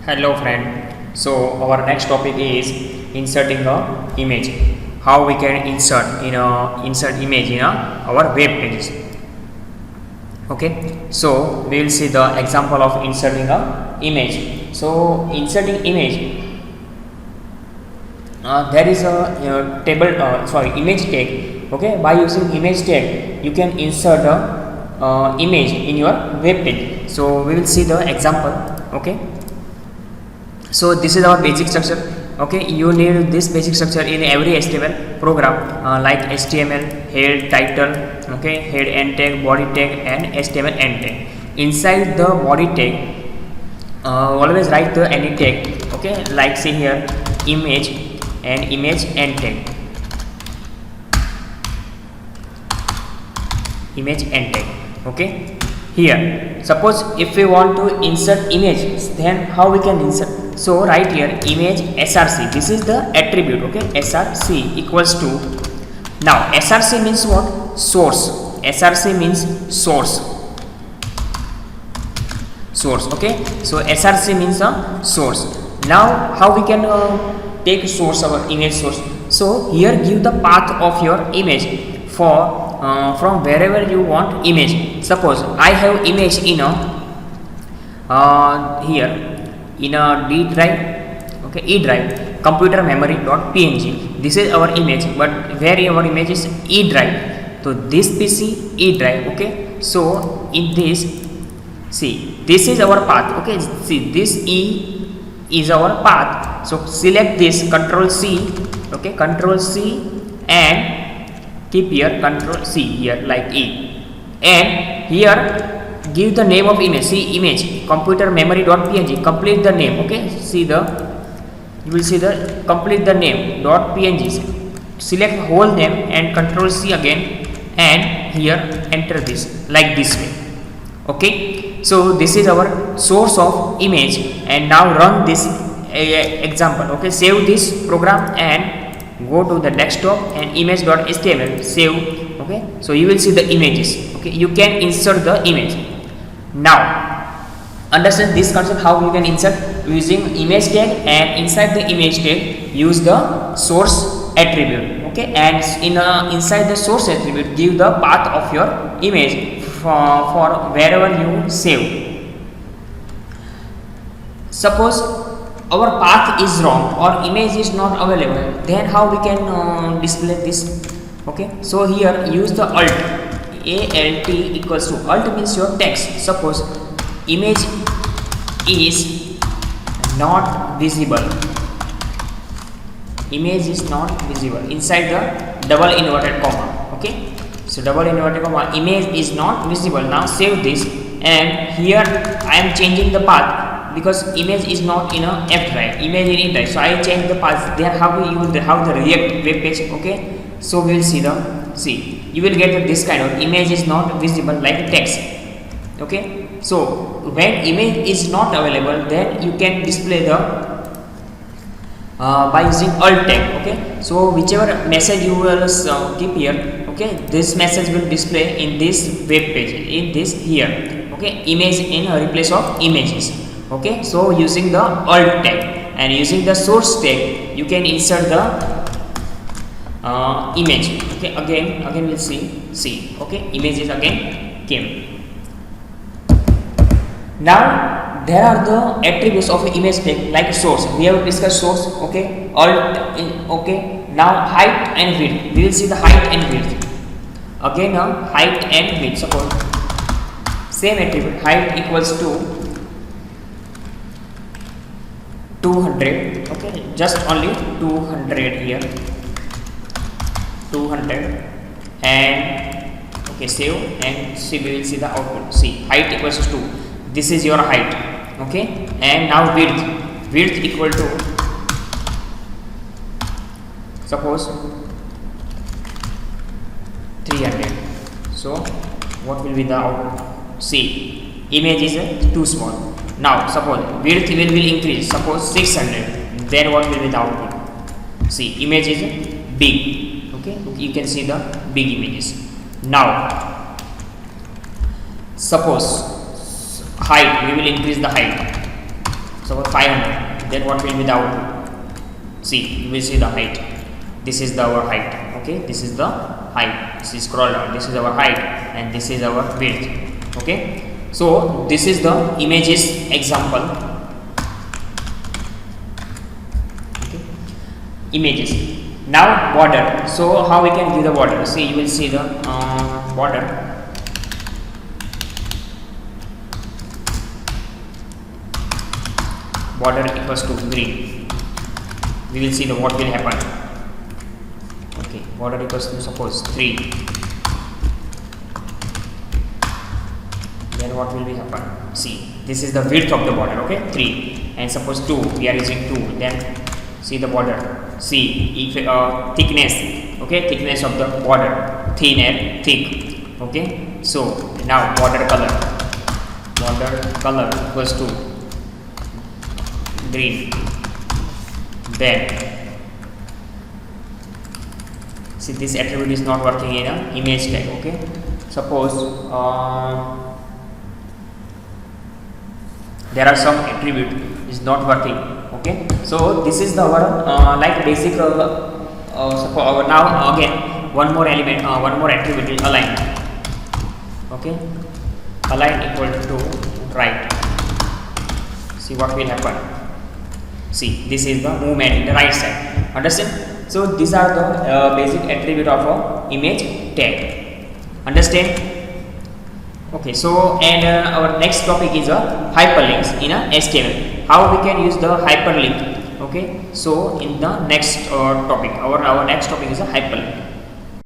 Hello friend. So our next topic is inserting a image. How we can insert image in our web pages. Okay. So we will see the example of inserting a image. So inserting image. There is a image tag. Okay. By using image tag, you can insert a image in your web page. So we will see the example. Okay. So this is our basic structure. Okay, you need this basic structure in every HTML program like HTML head, title, okay, head end tag, body tag, and HTML end tag. Inside the body tag, always write the any tag. Okay, like say here image and image end tag. Image end tag. Okay, here suppose if we want to insert image, then how we can insert? So write here image src. This is the attribute. Okay, src equals to, now src means what? Source. Src means source. Okay, so src means a source. Now how we can take source, our image source? So here give the path of your image for from wherever you want image. Suppose I have image in a here in a D drive, okay, E drive, computer memory .png. This is our image, but where our image is E drive. So this PC E drive. Okay, so in this, see, this is our path. Okay, see, this E is our path. So select this, Control C. Okay, Control C and keep here Control C here like E, and here give the name of image. See, image computer memory.png. Complete the name. Okay, see the, you will see the complete the name .png. Select whole name and Control C again, and here enter this like this way. Okay, so this is our source of image, and now run this example. Okay, save this program and go to the desktop and image.html, save. Okay, so you will see the images. Okay, you can insert the image. Now understand this concept, how you can insert using image tag, and inside the image tag use the source attribute. Okay, and inside the source attribute give the path of your image for wherever you save. Suppose our path is wrong or image is not available, then how we can display this? Okay, so here use the alt equals to, alt means your text. Suppose image is not visible, image is not visible inside the double inverted comma. Okay, so double inverted comma, image is not visible. Now save this, and here I am changing the path because image is not in a F drive, image in E drive. So I change the path. Then how we use the React web page. Okay, so we will see the, see, you will get this kind of image is not visible like text. Okay, so when image is not available, then you can display the by using alt tag. Okay, so whichever message you will keep here, okay, this message will display in this web page, in this here. Okay, image in replace of images. Okay, so using the alt tag and using the source tag, you can insert the image. Okay, again we'll see. Okay, images again came. Now there are the attributes of image tag like source. We have discussed source. Okay, alt. Okay, now height and width. We will see the height and width. Again now height and width. Suppose same attribute, height equals to 200. Okay, just only 200 here, 200, and okay, save and see, we will see the output. See, height equals to 2. This is your height. Okay, and now width equal to, suppose 300. So what will be the output? See, image is too small. Now suppose width will increase, suppose 600, then what will be the output? See, image is big. Okay, you can see the big images. Now suppose height, we will increase the height. suppose 500, then what will be the output? See, you will see the height. This is our height. Okay, this is the height. This is scroll down. This is our height, and this is our width. Okay, so this is the images example. Okay, images. Now border. So how we can give the border? See, you will see the border. Border equals to green. We will see the what will happen. Okay, border equals to suppose 3. Then what will be happen? See, this is the width of the border. Okay, 3, and suppose 2. We are using 2. Then see the border. See, if thickness. Okay, thickness of the border. Thin and thick. Okay, so now border color. Border color equals to green. Then see, this attribute is not working in a image tag. Okay, suppose there are some attribute is not working. Okay, so this is the our like basic suppose now again one more element, one more attribute is align. Okay, align equal to right. See what will happen. See, this is the movement in the right side. Understand? So these are the basic attribute of a image tag. Understand? Okay, so and our next topic is hyperlinks in a HTML. How we can use the hyperlink? Okay, so in the next topic, our next topic is a hyperlink.